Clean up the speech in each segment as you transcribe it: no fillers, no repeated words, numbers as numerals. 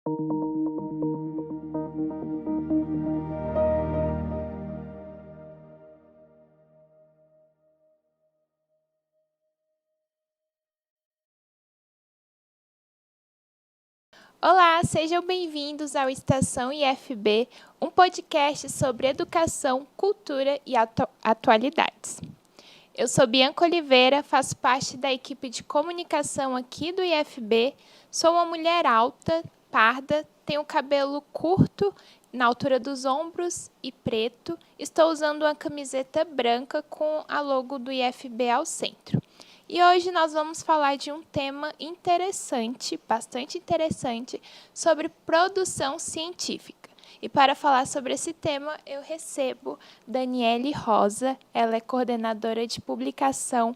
Olá, sejam bem-vindos ao Estação IFB, um podcast sobre educação, cultura e atualidades. Eu sou Bianca Oliveira, faço parte da equipe de comunicação aqui do IFB, sou uma mulher alta, parda, tenho cabelo curto, na altura dos ombros e preto, estou usando uma camiseta branca com a logo do IFB ao centro. E hoje nós vamos falar de um tema interessante, bastante interessante, sobre produção científica. E para falar sobre esse tema, eu recebo Daniele Rosa, ela é coordenadora de publicação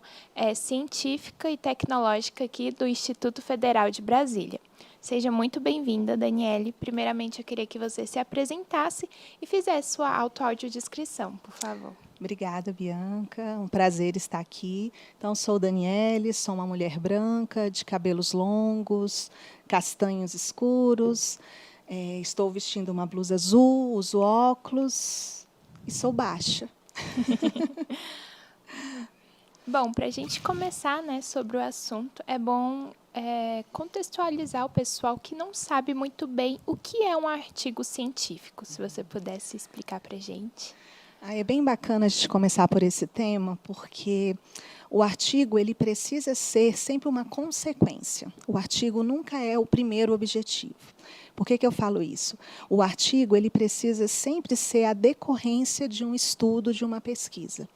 científica e tecnológica aqui do Instituto Federal de Brasília. Seja muito bem-vinda, Daniele. Primeiramente, eu queria que você se apresentasse e fizesse sua audiodescrição, por favor. Obrigada, Bianca. Um prazer estar aqui. Então, sou Daniele, sou uma mulher branca, de cabelos longos, castanhos escuros. Estou vestindo uma blusa azul, uso óculos e sou baixa. Bom, para a gente começar, sobre o assunto, é bom contextualizar o pessoal que não sabe muito bem o que é um artigo científico. Se você pudesse explicar para a gente. É bem bacana a gente começar por esse tema, porque o artigo ele precisa ser sempre uma consequência. O artigo nunca é o primeiro objetivo. Por que eu falo isso? O artigo ele precisa sempre ser a decorrência de um estudo, de uma pesquisa.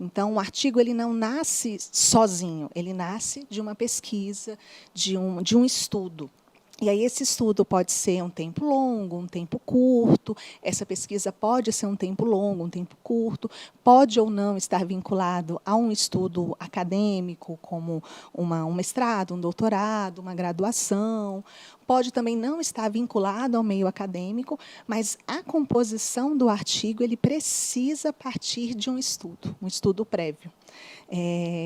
Então, o artigo ele não nasce sozinho, ele nasce de uma pesquisa, de um estudo. E aí esse estudo pode ser um tempo longo, um tempo curto, essa pesquisa pode ser um tempo longo, um tempo curto, pode ou não estar vinculado a um estudo acadêmico, como um mestrado, um doutorado, uma graduação, pode também não estar vinculado ao meio acadêmico, mas a composição do artigo ele precisa partir de um estudo prévio.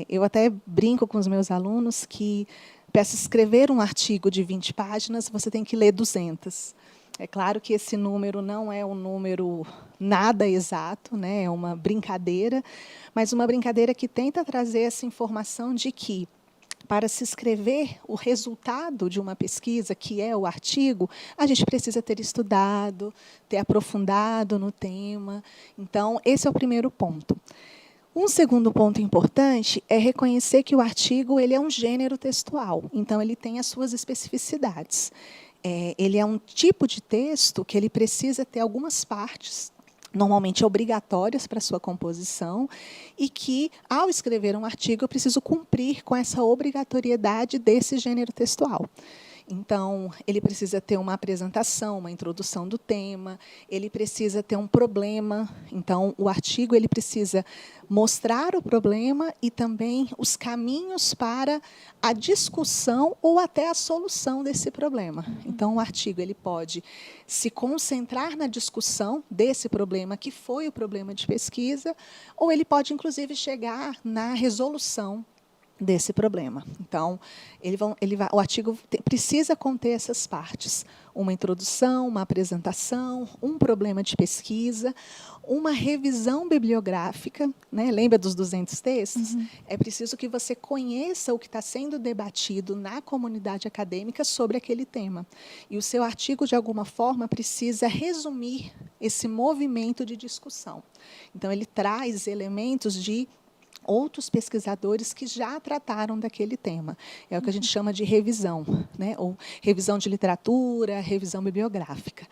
Eu até brinco com os meus alunos que para se escrever um artigo de 20 páginas, você tem que ler 200. É claro que esse número não é um número nada exato, né? É uma brincadeira, mas uma brincadeira que tenta trazer essa informação de que, para se escrever o resultado de uma pesquisa, que é o artigo, a gente precisa ter estudado, ter aprofundado no tema. Então, esse é o primeiro ponto. Um segundo ponto importante é reconhecer que o artigo ele é um gênero textual, então ele tem as suas especificidades. Ele é um tipo de texto que ele precisa ter algumas partes, normalmente obrigatórias para sua composição, e que, ao escrever um artigo, eu preciso cumprir com essa obrigatoriedade desse gênero textual. Então, ele precisa ter uma apresentação, uma introdução do tema, ele precisa ter um problema. Então, o artigo ele precisa mostrar o problema e também os caminhos para a discussão ou até a solução desse problema. Então, o artigo ele pode se concentrar na discussão desse problema, que foi o problema de pesquisa, ou ele pode, inclusive, chegar na resolução desse problema. Então, o artigo precisa conter essas partes. Uma introdução, uma apresentação, um problema de pesquisa, uma revisão bibliográfica. Né? Lembra dos 200 textos? Uhum. É preciso que você conheça o que está sendo debatido na comunidade acadêmica sobre aquele tema. E o seu artigo, de alguma forma, precisa resumir esse movimento de discussão. Então, ele traz elementos de outros pesquisadores que já trataram daquele tema. É o que a gente chama de revisão, né? Ou revisão de literatura, revisão bibliográfica.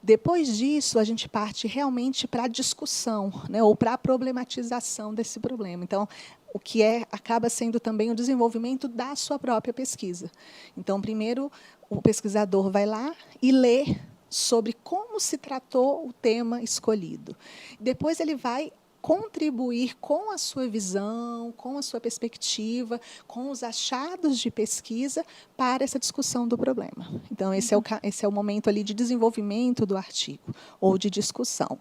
Depois disso, a gente parte realmente para a discussão, né? Ou para a problematização desse problema. Então, o que acaba sendo também o desenvolvimento da sua própria pesquisa. Então, primeiro, o pesquisador vai lá e lê sobre como se tratou o tema escolhido. Depois, ele vai contribuir com a sua visão, com a sua perspectiva, com os achados de pesquisa para essa discussão do problema. Então, esse é o momento ali de desenvolvimento do artigo, ou de discussão.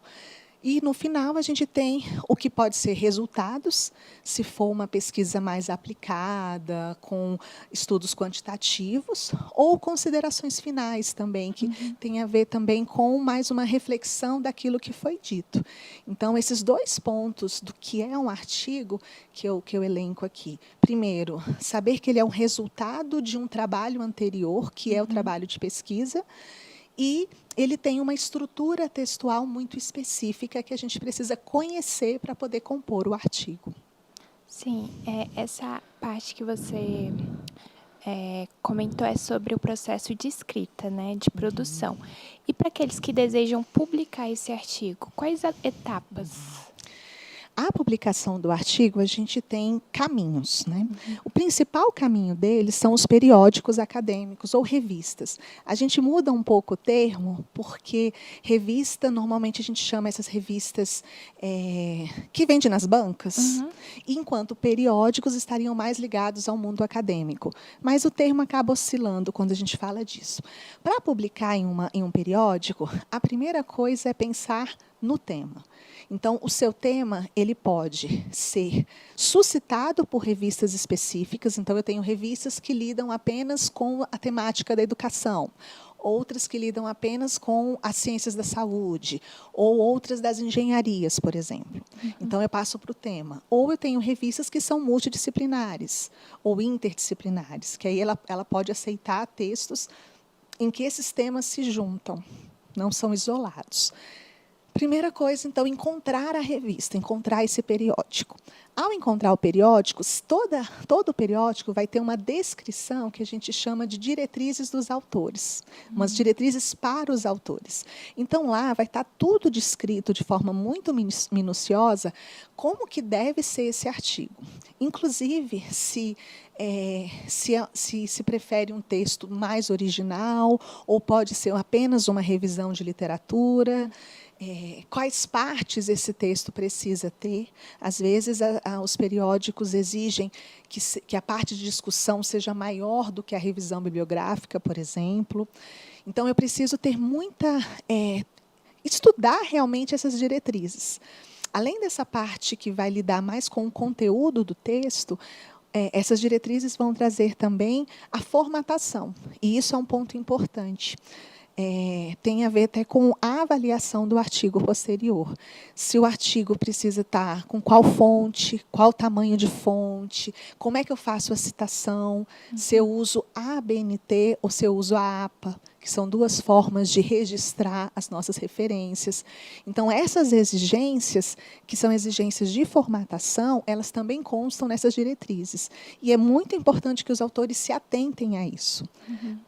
E, no final, a gente tem o que pode ser resultados, se for uma pesquisa mais aplicada, com estudos quantitativos, ou considerações finais também, que tem a ver também com mais uma reflexão daquilo que foi dito. Então, esses 2 pontos do que é um artigo que eu elenco aqui. Primeiro, saber que ele é um resultado de um trabalho anterior, que é o trabalho de pesquisa, e ele tem uma estrutura textual muito específica que a gente precisa conhecer para poder compor o artigo. Sim, essa parte que você comentou é sobre o processo de escrita, né, de produção. E para aqueles que desejam publicar esse artigo, quais etapas? A publicação do artigo, a gente tem caminhos, né? O principal caminho deles são os periódicos acadêmicos ou revistas. A gente muda um pouco o termo, porque revista, normalmente a gente chama essas revistas que vendem nas bancas, enquanto periódicos estariam mais ligados ao mundo acadêmico. Mas o termo acaba oscilando quando a gente fala disso. Para publicar em um periódico, a primeira coisa é pensar no tema. Então, o seu tema ele pode ser suscitado por revistas específicas. Então, eu tenho revistas que lidam apenas com a temática da educação, outras que lidam apenas com as ciências da saúde, ou outras das engenharias, por exemplo. Então, eu passo para o tema. Ou eu tenho revistas que são multidisciplinares, ou interdisciplinares, que aí ela pode aceitar textos em que esses temas se juntam, não são isolados. Primeira coisa, então, encontrar a revista, encontrar esse periódico. Ao encontrar o periódico, todo periódico vai ter uma descrição que a gente chama de diretrizes dos autores, umas diretrizes para os autores. Então, lá vai estar tudo descrito de forma muito minuciosa como que deve ser esse artigo. Inclusive, se prefere um texto mais original, ou pode ser apenas uma revisão de literatura, quais partes esse texto precisa ter. Às vezes, os periódicos exigem que a parte de discussão seja maior do que a revisão bibliográfica, por exemplo. Então, eu preciso ter estudar realmente essas diretrizes. Além dessa parte que vai lidar mais com o conteúdo do texto, essas diretrizes vão trazer também a formatação. E isso é um ponto importante. Tem a ver até com a avaliação do artigo posterior. Se o artigo precisa estar com qual fonte, qual tamanho de fonte, como é que eu faço a citação, se eu uso a ABNT ou se eu uso a APA, que são 2 formas de registrar as nossas referências. Então, essas exigências, que são exigências de formatação, elas também constam nessas diretrizes. E é muito importante que os autores se atentem a isso.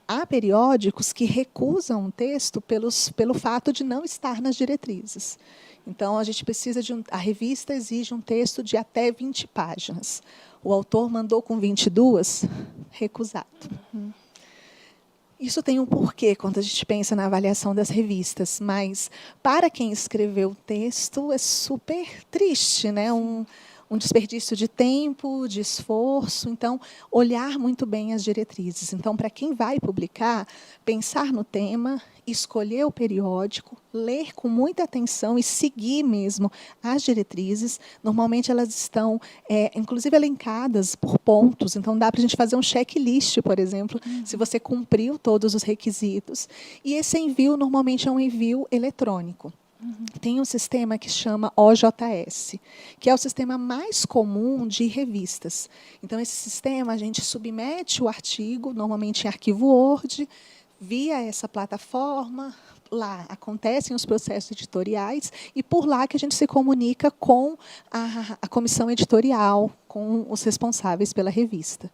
Há periódicos que recusam um texto pelo fato de não estar nas diretrizes. Então, a gente precisa a revista exige um texto de até 20 páginas. O autor mandou com 22, recusado. Isso tem um porquê quando a gente pensa na avaliação das revistas, mas para quem escreveu o texto é super triste, né? Um desperdício de tempo, de esforço. Então, olhar muito bem as diretrizes. Então, para quem vai publicar, pensar no tema, escolher o periódico, ler com muita atenção e seguir mesmo as diretrizes. Normalmente, elas estão, inclusive, elencadas por pontos. Então, dá para a gente fazer um checklist, por exemplo, se você cumpriu todos os requisitos. E esse envio, normalmente, é um envio eletrônico. Tem um sistema que chama OJS, que é o sistema mais comum de revistas. Então, esse sistema, a gente submete o artigo, normalmente em arquivo Word, via essa plataforma. Lá acontecem os processos editoriais e por lá que a gente se comunica com a comissão editorial, com os responsáveis pela revista.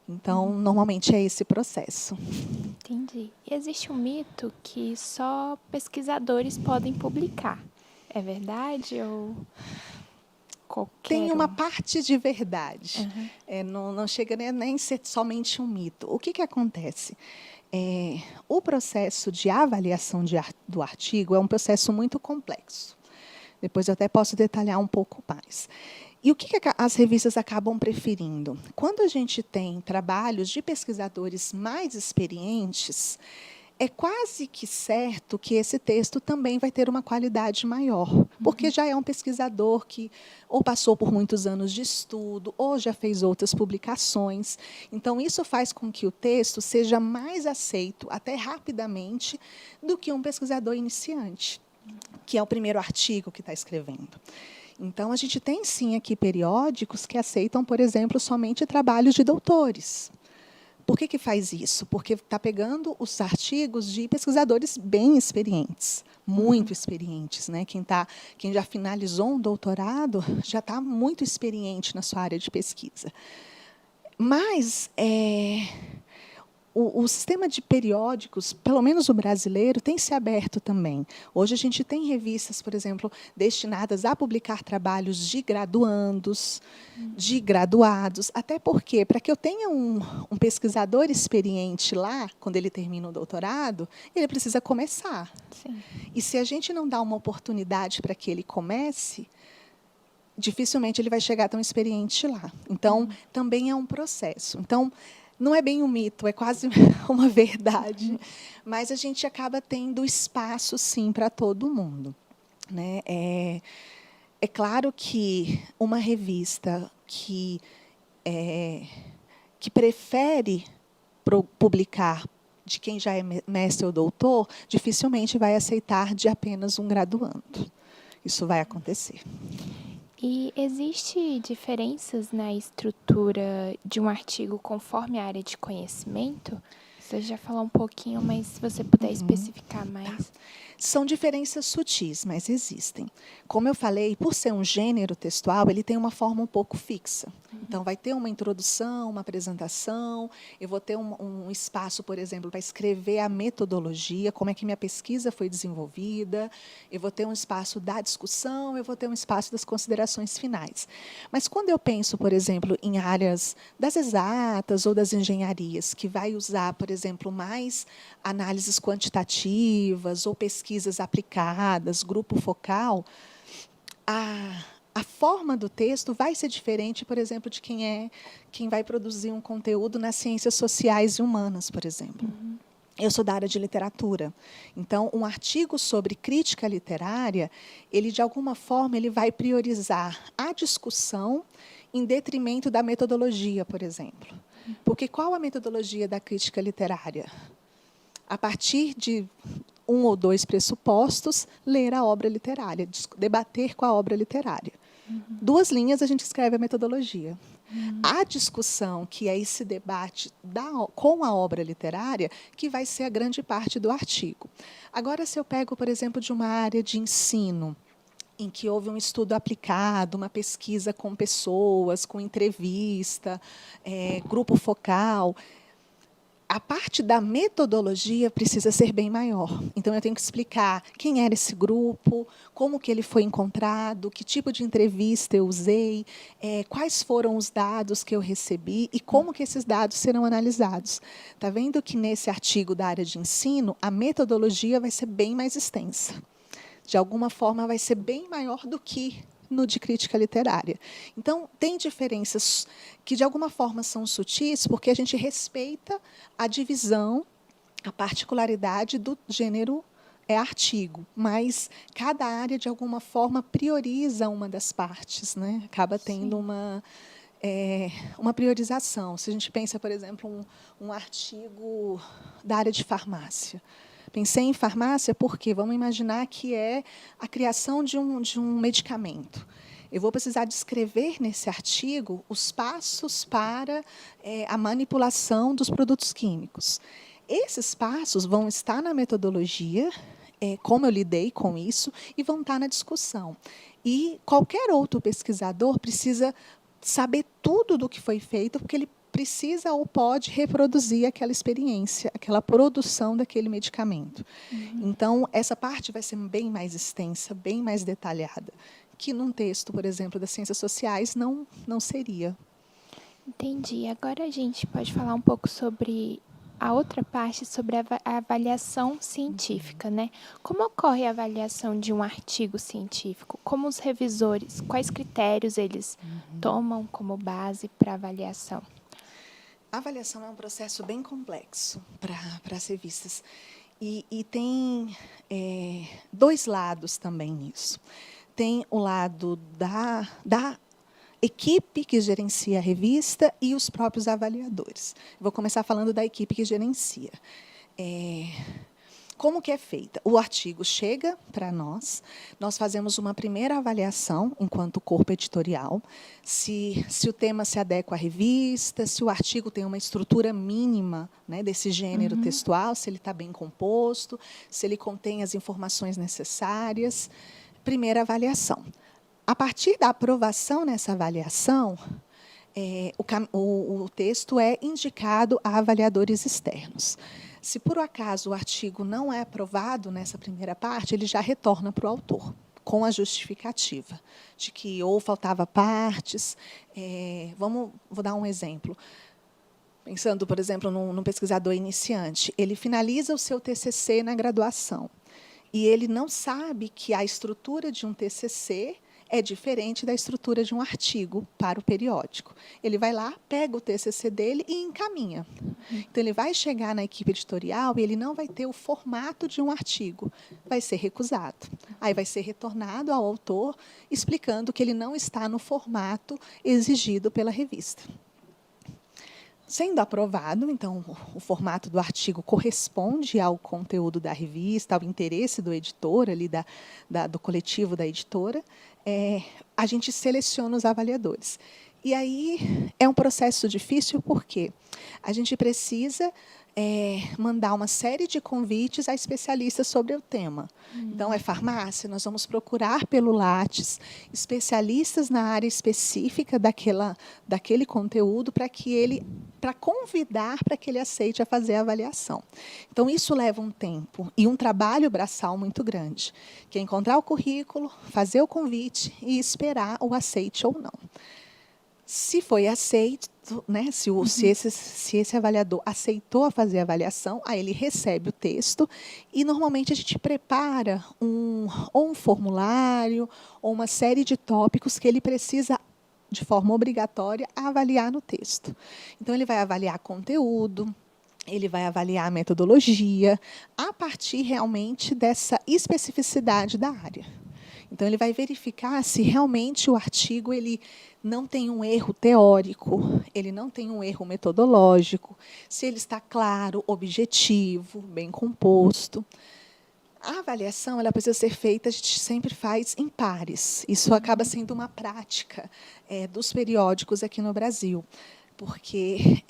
Então, normalmente é esse processo. Entendi. E existe um mito que só pesquisadores podem publicar. É verdade ou qualquer Tem uma parte de verdade. Não chega nem a ser somente um mito. O que acontece? O processo de avaliação do artigo é um processo muito complexo. Depois eu até posso detalhar um pouco mais. E o que as revistas acabam preferindo? Quando a gente tem trabalhos de pesquisadores mais experientes, é quase que certo que esse texto também vai ter uma qualidade maior, porque já é um pesquisador que ou passou por muitos anos de estudo, ou já fez outras publicações. Então, isso faz com que o texto seja mais aceito, até rapidamente, do que um pesquisador iniciante, que é o primeiro artigo que está escrevendo. Então, a gente tem, sim, aqui periódicos que aceitam, por exemplo, somente trabalhos de doutores. Por que faz isso? Porque está pegando os artigos de pesquisadores bem experientes, muito experientes, né? Quem já finalizou um doutorado já está muito experiente na sua área de pesquisa. Mas o sistema de periódicos, pelo menos o brasileiro, tem se aberto também. Hoje a gente tem revistas, por exemplo, destinadas a publicar trabalhos de graduandos, de graduados, até porque, para que eu tenha um pesquisador experiente lá, quando ele termina o doutorado, ele precisa começar. Sim. E se a gente não dá uma oportunidade para que ele comece, dificilmente ele vai chegar tão experiente lá. Então, também é um processo. Então, não é bem um mito, é quase uma verdade, mas a gente acaba tendo espaço, sim, para todo mundo, né? É claro que uma revista que prefere publicar de quem já é mestre ou doutor, dificilmente vai aceitar de apenas um graduando. Isso vai acontecer. E existe diferenças na estrutura de um artigo conforme a área de conhecimento? Você já falou um pouquinho, mas se você puder especificar mais. São diferenças sutis, mas existem. Como eu falei, por ser um gênero textual, ele tem uma forma um pouco fixa. Então, vai ter uma introdução, uma apresentação, eu vou ter um espaço, por exemplo, para escrever a metodologia, como é que minha pesquisa foi desenvolvida, eu vou ter um espaço da discussão, eu vou ter um espaço das considerações finais. Mas, quando eu penso, por exemplo, em áreas das exatas ou das engenharias, que vai usar, por exemplo, mais análises quantitativas ou pesquisas aplicadas, grupo focal, a forma do texto vai ser diferente, por exemplo, de quem vai produzir um conteúdo nas ciências sociais e humanas, por exemplo. Eu sou da área de literatura. Então, um artigo sobre crítica literária, ele, de alguma forma, ele vai priorizar a discussão em detrimento da metodologia, por exemplo. Porque qual a metodologia da crítica literária? A partir de um ou dois pressupostos, ler a obra literária, debater com a obra literária. 2 linhas a gente escreve a metodologia. A discussão, que é esse debate com a obra literária, que vai ser a grande parte do artigo. Agora, se eu pego, por exemplo, de uma área de ensino, em que houve um estudo aplicado, uma pesquisa com pessoas, com entrevista, grupo focal, a parte da metodologia precisa ser bem maior. Então, eu tenho que explicar quem era esse grupo, como que ele foi encontrado, que tipo de entrevista eu usei, quais foram os dados que eu recebi e como que esses dados serão analisados. Está vendo que, nesse artigo da área de ensino, a metodologia vai ser bem mais extensa. De alguma forma, vai ser bem maior do que no de crítica literária. Então, tem diferenças que, de alguma forma, são sutis, porque a gente respeita a divisão, a particularidade do gênero artigo, mas cada área, de alguma forma, prioriza uma das partes, né? Acaba tendo uma priorização. Se a gente pensa, por exemplo, um artigo da área de farmácia. Pensei em farmácia porque vamos imaginar que é a criação de um medicamento. Eu vou precisar descrever nesse artigo os passos para a manipulação dos produtos químicos. Esses passos vão estar na metodologia, como eu lidei com isso, e vão estar na discussão. E qualquer outro pesquisador precisa saber tudo do que foi feito, porque ele precisa ou pode reproduzir aquela experiência, aquela produção daquele medicamento. Então, essa parte vai ser bem mais extensa, bem mais detalhada, que num texto, por exemplo, das ciências sociais, não seria. Entendi. Agora a gente pode falar um pouco sobre a outra parte, sobre a avaliação científica, né? Como ocorre a avaliação de um artigo científico? Como os revisores, quais critérios eles tomam como base para avaliação? A avaliação é um processo bem complexo para as revistas. E tem dois lados também nisso. Tem o lado da equipe que gerencia a revista e os próprios avaliadores. Vou começar falando da equipe que gerencia. Como que é feita? O artigo chega para nós fazemos uma primeira avaliação, enquanto corpo editorial, se o tema se adequa à revista, se o artigo tem uma estrutura mínima, né, desse gênero textual, se ele está bem composto, se ele contém as informações necessárias. Primeira avaliação. A partir da aprovação nessa avaliação, o texto é indicado a avaliadores externos. Se, por acaso, o artigo não é aprovado nessa primeira parte, ele já retorna para o autor, com a justificativa de que ou faltava partes. Vou dar um exemplo. Pensando, por exemplo, num pesquisador iniciante, ele finaliza o seu TCC na graduação, e ele não sabe que a estrutura de um TCC é diferente da estrutura de um artigo para o periódico. Ele vai lá, pega o TCC dele e encaminha. Então, ele vai chegar na equipe editorial e ele não vai ter o formato de um artigo. Vai ser recusado. Aí vai ser retornado ao autor, explicando que ele não está no formato exigido pela revista. Sendo aprovado, então, o formato do artigo corresponde ao conteúdo da revista, ao interesse do editor, ali do coletivo da editora, a gente seleciona os avaliadores. E aí é um processo difícil porque a gente precisa mandar uma série de convites a especialistas sobre o tema. Então, farmácia, nós vamos procurar pelo Lattes especialistas na área específica daquele conteúdo para convidar para que ele aceite a fazer a avaliação. Então, isso leva um tempo e um trabalho braçal muito grande, que é encontrar o currículo, fazer o convite e esperar o aceite ou não. Se foi aceito, né, se esse avaliador aceitou a fazer a avaliação, aí ele recebe o texto e, normalmente, a gente prepara ou um formulário ou uma série de tópicos que ele precisa, de forma obrigatória, avaliar no texto. Então, ele vai avaliar conteúdo, ele vai avaliar a metodologia, a partir, realmente, dessa especificidade da área. Então, ele vai verificar se realmente o artigo ele não tem um erro teórico, ele não tem um erro metodológico, se ele está claro, objetivo, bem composto. A avaliação ela precisa ser feita, a gente sempre faz em pares. Isso acaba sendo uma prática dos periódicos aqui no Brasil, porque,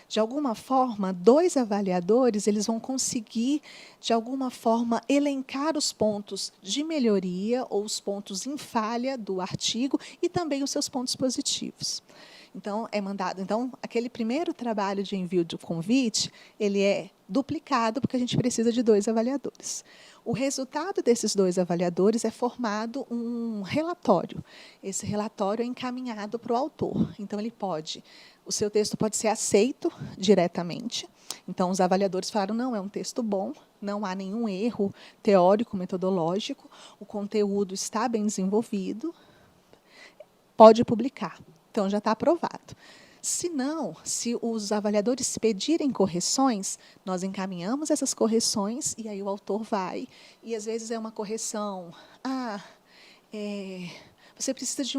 de alguma forma, dois avaliadores eles vão conseguir, de alguma forma, elencar os pontos de melhoria ou os pontos em falha do artigo e também os seus pontos positivos. Então, aquele primeiro trabalho de envio de convite, ele é duplicado, porque a gente precisa de dois avaliadores. O resultado desses dois avaliadores é formado um relatório. Esse relatório é encaminhado para o autor. Então, o seu texto pode ser aceito diretamente. Então, os avaliadores falaram, não, é um texto bom, não há nenhum erro teórico, metodológico, o conteúdo está bem desenvolvido, pode publicar. Então, já está aprovado. Se não, se os avaliadores pedirem correções, nós encaminhamos essas correções e aí o autor vai. E, às vezes, é uma correção. Você precisa de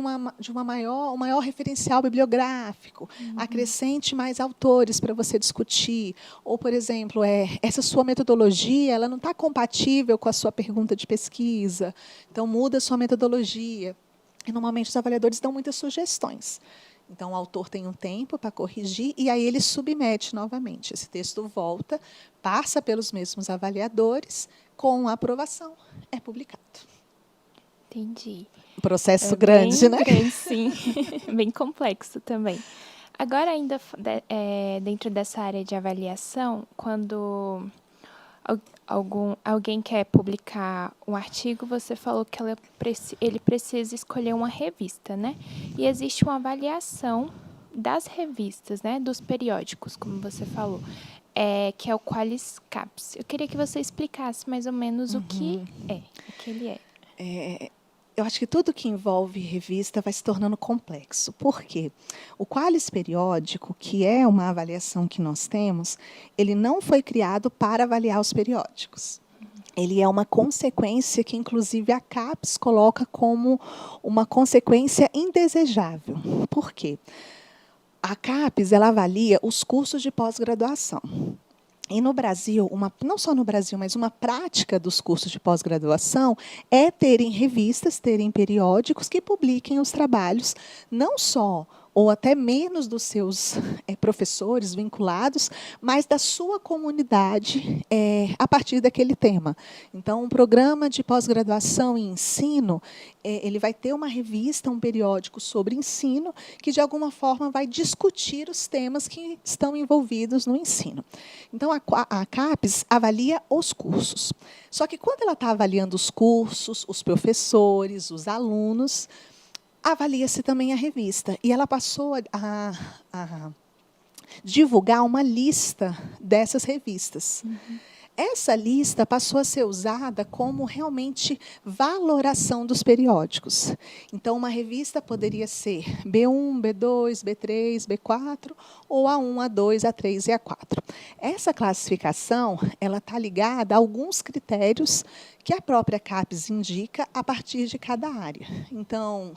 um maior referencial bibliográfico, acrescente mais autores para você discutir. Ou, por exemplo, essa sua metodologia ela não está compatível com a sua pergunta de pesquisa, então muda a sua metodologia. E, normalmente, os avaliadores dão muitas sugestões. Então, o autor tem um tempo para corrigir e aí ele submete novamente. Esse texto volta, passa pelos mesmos avaliadores, com a aprovação, é publicado. Entendi. Processo grande, né? Grande, sim. Bem complexo também. Agora, ainda dentro dessa área de avaliação, quando alguém quer publicar um artigo, você falou que ele precisa escolher uma revista, né? E existe uma avaliação das revistas, né? Dos periódicos, como você falou, que é o QualisCaps. Eu queria que você explicasse mais ou menos o que ele é. eu acho que tudo que envolve revista vai se tornando complexo. Por quê? O Qualis periódico, que é uma avaliação que nós temos, ele não foi criado para avaliar os periódicos. Ele é uma consequência que, inclusive, a CAPES coloca como uma consequência indesejável. Por quê? A CAPES ela avalia os cursos de pós-graduação. E no Brasil, não só no Brasil, mas uma prática dos cursos de pós-graduação é terem revistas, terem periódicos que publiquem os trabalhos, não só ou até menos dos seus professores vinculados, mas da sua comunidade a partir daquele tema. Então, um programa de pós-graduação em ensino, ele vai ter uma revista, um periódico sobre ensino, que, de alguma forma, vai discutir os temas que estão envolvidos no ensino. Então, a CAPES avalia os cursos. Só que, quando ela está avaliando os cursos, os professores, os alunos, avalia-se também a revista. E ela passou a divulgar uma lista dessas revistas. Uhum. Essa lista passou a ser usada como realmente valoração dos periódicos. Então, uma revista poderia ser B1, B2, B3, B4, ou A1, A2, A3 e A4. Essa classificação ela está ligada a alguns critérios que a própria CAPES indica a partir de cada área. Então,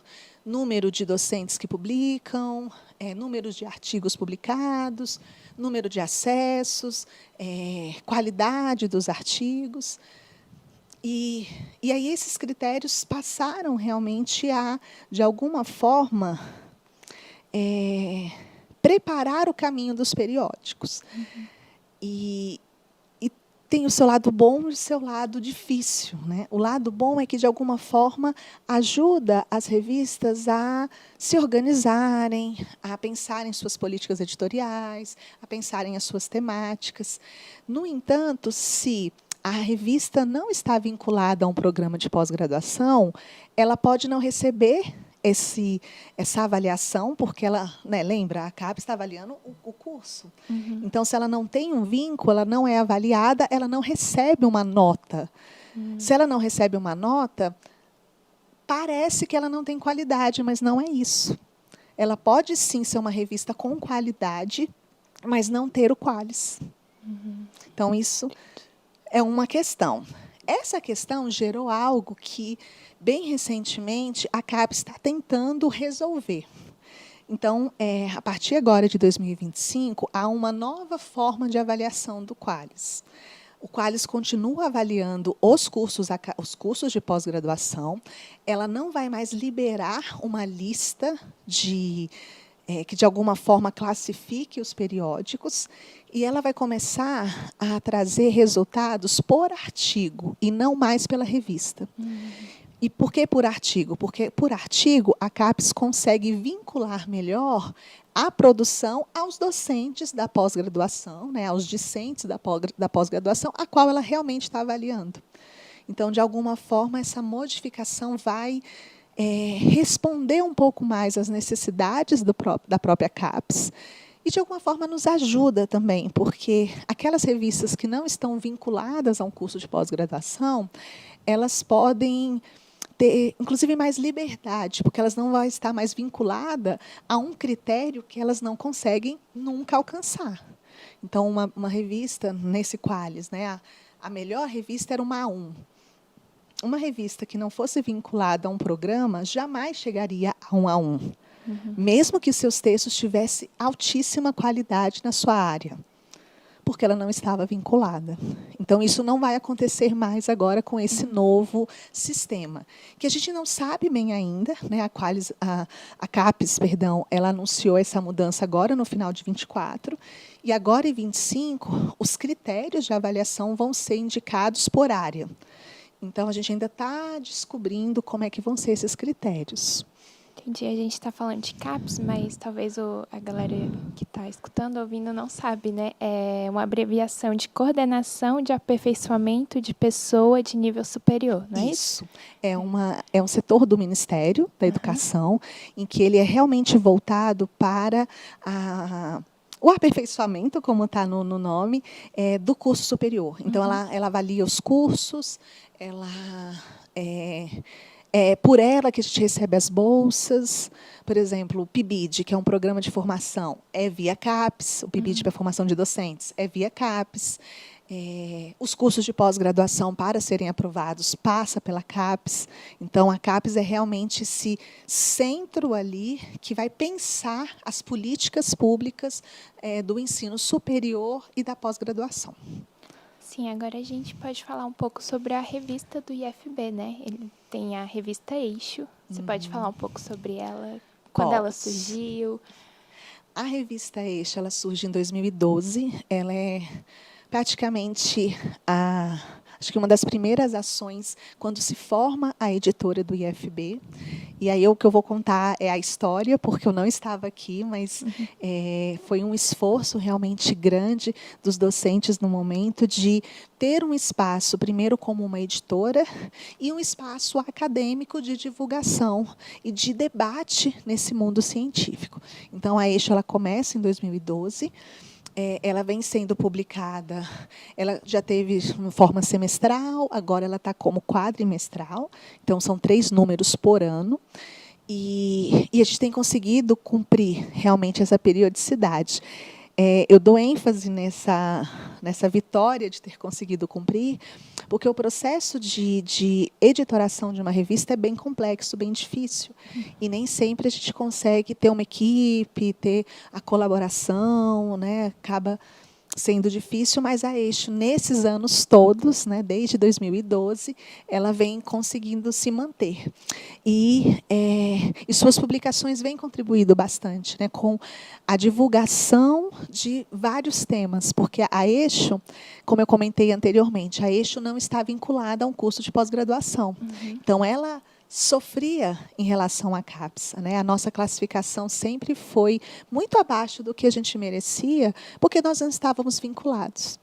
número de docentes que publicam, número de artigos publicados, número de acessos, qualidade dos artigos. E aí esses critérios passaram realmente a, de alguma forma, preparar o caminho dos periódicos. Uhum. E tem o seu lado bom e o seu lado difícil, né? O lado bom é que, de alguma forma, ajuda as revistas a se organizarem, a pensarem suas políticas editoriais, a pensarem as suas temáticas. No entanto, se a revista não está vinculada a um programa de pós-graduação, ela pode não receber essa avaliação, porque ela, lembra, a CAPES está avaliando o curso. Uhum. Então, se ela não tem um vínculo, ela não é avaliada, ela não recebe uma nota. Uhum. Se ela não recebe uma nota, parece que ela não tem qualidade, mas não é isso. Ela pode, sim, ser uma revista com qualidade, mas não ter o Qualis. Uhum. Então, isso é uma questão. Essa questão gerou algo que, bem recentemente, a CAPES está tentando resolver. Então, a partir agora de 2025, há uma nova forma de avaliação do Qualis. O Qualis continua avaliando os cursos de pós-graduação. Ela não vai mais liberar uma lista que, de alguma forma, classifique os periódicos, e ela vai começar a trazer resultados por artigo, e não mais pela revista. Uhum. E por que por artigo? Porque, por artigo, a CAPES consegue vincular melhor a produção aos docentes da pós-graduação, aos discentes da pós-graduação, a qual ela realmente está avaliando. Então, de alguma forma, essa modificação vai responder um pouco mais às necessidades da própria CAPES e, de alguma forma, nos ajuda também, porque aquelas revistas que não estão vinculadas a um curso de pós-graduação, elas podem ter, inclusive, mais liberdade, porque elas não vão estar mais vinculadas a um critério que elas não conseguem nunca alcançar. Então, uma revista, nesse Qualis, a melhor revista era uma A1. Uma revista que não fosse vinculada a um programa jamais chegaria a um A1, uhum. Mesmo que seus textos tivessem altíssima qualidade na sua área, porque ela não estava vinculada. Então, isso não vai acontecer mais agora com esse novo sistema, que a gente não sabe bem ainda. A CAPES, ela anunciou essa mudança agora, no final de 24, e agora, em 25, os critérios de avaliação vão ser indicados por área. Então, a gente ainda está descobrindo como é que vão ser esses critérios. Entendi. A gente está falando de CAPES, mas talvez a galera que está escutando, ouvindo, não sabe, né? É uma abreviação de Coordenação de Aperfeiçoamento de Pessoa de Nível Superior, não é isso? É um setor do Ministério da Educação, em que ele é realmente voltado para o aperfeiçoamento, como está no nome, do curso superior. Então, ela avalia os cursos, É por ela que a gente recebe as bolsas. Por exemplo, o PIBID, que é um programa de formação, é via CAPES. O PIBID para formação de docentes é via CAPES. Os cursos de pós-graduação, para serem aprovados, passa pela CAPES. Então, a CAPES é realmente esse centro ali que vai pensar as políticas públicas do ensino superior e da pós-graduação. Sim, agora a gente pode falar um pouco sobre a revista do IFB, né? Ele tem a revista Eixo. Você pode falar um pouco sobre ela? Quando ela surgiu? A revista Eixo, ela surge em 2012. Ela é praticamente acho que uma das primeiras ações quando se forma a editora do IFB. E aí o que eu vou contar é a história, porque eu não estava aqui, mas foi um esforço realmente grande dos docentes no momento de ter um espaço, primeiro como uma editora, e um espaço acadêmico de divulgação e de debate nesse mundo científico. Então, a Eixo ela começa em 2012. Ela vem sendo publicada, ela já teve em forma semestral, agora ela está como quadrimestral, então são 3 números por ano, e a gente tem conseguido cumprir realmente essa periodicidade. Eu dou ênfase nessa vitória de ter conseguido cumprir, porque o processo de editoração de uma revista é bem complexo, bem difícil. E nem sempre a gente consegue ter uma equipe, ter a colaboração, né? Acaba sendo difícil, mas a Eixo, nesses anos todos, né, desde 2012, ela vem conseguindo se manter. E suas publicações vêm contribuindo bastante, né, com a divulgação de vários temas, porque a Eixo, como eu comentei anteriormente, a Eixo não está vinculada a um curso de pós-graduação. Então, ela sofria em relação à CAPES, né? A nossa classificação sempre foi muito abaixo do que a gente merecia, porque nós não estávamos vinculados.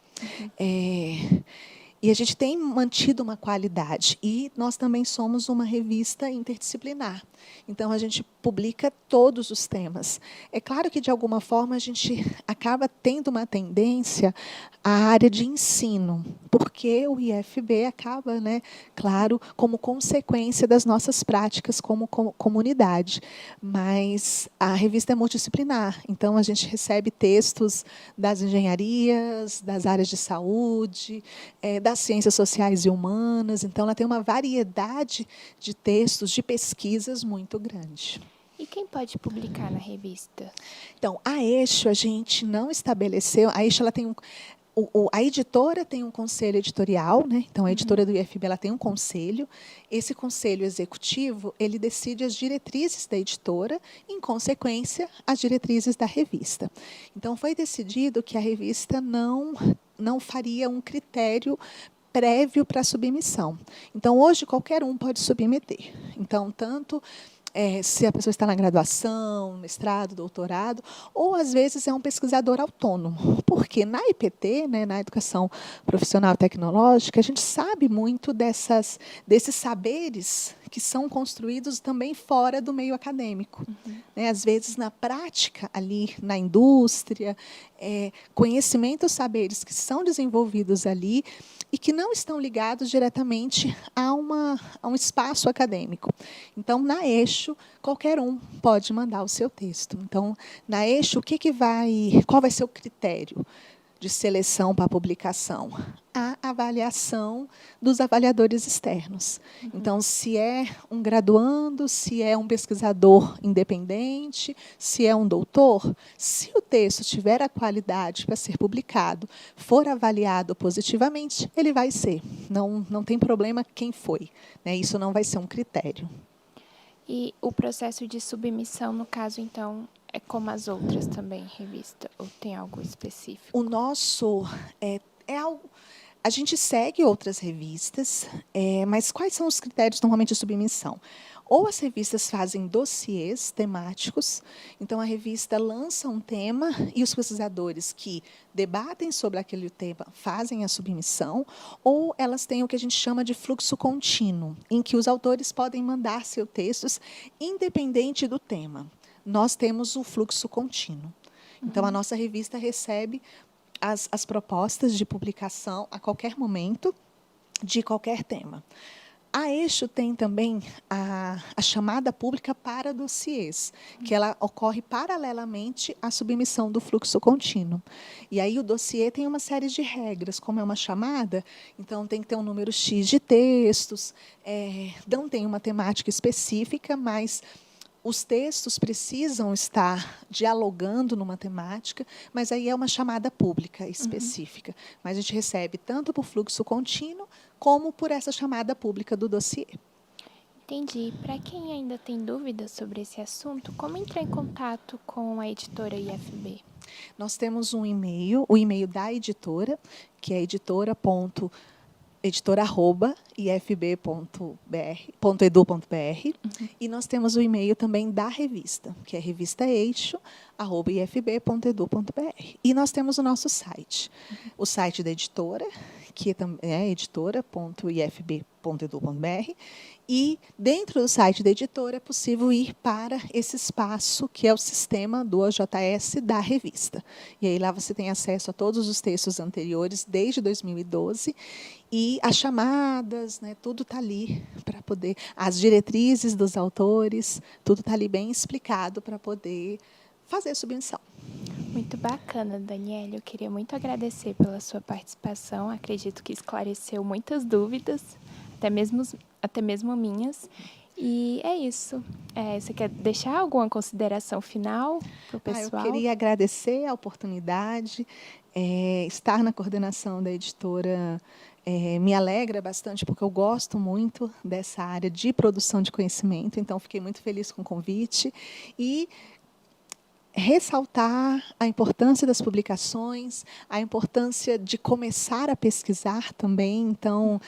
E a gente tem mantido uma qualidade. E nós também somos uma revista interdisciplinar. Então, a gente publica todos os temas. É claro que, de alguma forma, a gente acaba tendo uma tendência à área de ensino, porque o IFB acaba, né, claro, como consequência das nossas práticas como comunidade. Mas a revista é multidisciplinar. Então, a gente recebe textos das engenharias, das áreas de saúde, das ciências sociais e humanas. Então, ela tem uma variedade de textos, de pesquisas muito grande. E quem pode publicar na revista? Então, a Eixo, a gente não estabeleceu. A Eixo ela tem a editora tem um conselho editorial, né? Então, a editora do IFB ela tem um conselho. Esse conselho executivo ele decide as diretrizes da editora, em consequência, as diretrizes da revista. Então, foi decidido que a revista não faria um critério prévio para submissão. Então, hoje, qualquer um pode submeter. Então, tanto se a pessoa está na graduação, mestrado, doutorado, ou, às vezes, é um pesquisador autônomo. Porque na IPT, né, na Educação Profissional e Tecnológica, a gente sabe muito desses saberes que são construídos também fora do meio acadêmico. Né, às vezes, na prática, ali na indústria, conhecimentos, saberes que são desenvolvidos ali e que não estão ligados diretamente a um espaço acadêmico. Então, na Eixo, qualquer um pode mandar o seu texto. Então, na Eixo, qual vai ser o critério de seleção para a publicação? A avaliação dos avaliadores externos. Então, se é um graduando, se é um pesquisador independente, se é um doutor, se o texto tiver a qualidade para ser publicado, for avaliado positivamente, ele vai ser. Não tem problema quem foi, né? Isso não vai ser um critério. E o processo de submissão, no caso, então, é como as outras também, revista? Ou tem algo específico? O nosso é algo... A gente segue outras revistas, mas quais são os critérios normalmente de submissão? Ou as revistas fazem dossiês temáticos, então a revista lança um tema e os pesquisadores que debatem sobre aquele tema fazem a submissão, ou elas têm o que a gente chama de fluxo contínuo, em que os autores podem mandar seus textos independente do tema. Nós temos o fluxo contínuo. Então, a nossa revista recebe as propostas de publicação a qualquer momento, de qualquer tema. A Eixo tem também a chamada pública para dossiês, que ela ocorre paralelamente à submissão do fluxo contínuo. E aí o dossiê tem uma série de regras, como é uma chamada, então tem que ter um número X de textos, não tem uma temática específica, mas os textos precisam estar dialogando numa temática, mas aí é uma chamada pública específica. Mas a gente recebe tanto por fluxo contínuo, como por essa chamada pública do dossiê. Entendi. Para quem ainda tem dúvidas sobre esse assunto, como entrar em contato com a editora IFB? Nós temos um e-mail, o e-mail da editora, que é editora.ifb.edu.br, e nós temos o e-mail também da revista, que é revistaeixo@ifb.edu.br. E nós temos o nosso site, o site da editora, que é editora.ifb.edu.br, e dentro do site da editora é possível ir para esse espaço que é o sistema do OJS da revista. E aí lá você tem acesso a todos os textos anteriores desde 2012 e as chamadas, né, tudo está ali para poder, as diretrizes dos autores, tudo está ali bem explicado para poder fazer a submissão. Muito bacana, Daniela. Eu queria muito agradecer pela sua participação. Acredito que esclareceu muitas dúvidas, até mesmo minhas. E é isso. Você quer deixar alguma consideração final para o pessoal? Eu queria agradecer a oportunidade. Estar na coordenação da editora me alegra bastante, porque eu gosto muito dessa área de produção de conhecimento. Então, fiquei muito feliz com o convite. E ressaltar a importância das publicações, a importância de começar a pesquisar também, então,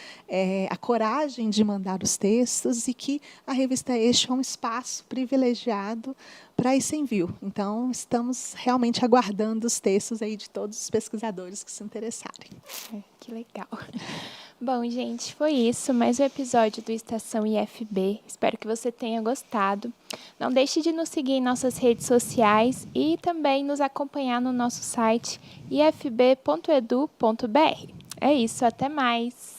a coragem de mandar os textos, e que a revista Eixo é um espaço privilegiado para esse envio. Então, estamos realmente aguardando os textos aí de todos os pesquisadores que se interessarem. Que legal. Bom, gente, foi isso. Mais um episódio do Estação IFB. Espero que você tenha gostado. Não deixe de nos seguir em nossas redes sociais e também nos acompanhar no nosso site ifb.edu.br. É isso, até mais!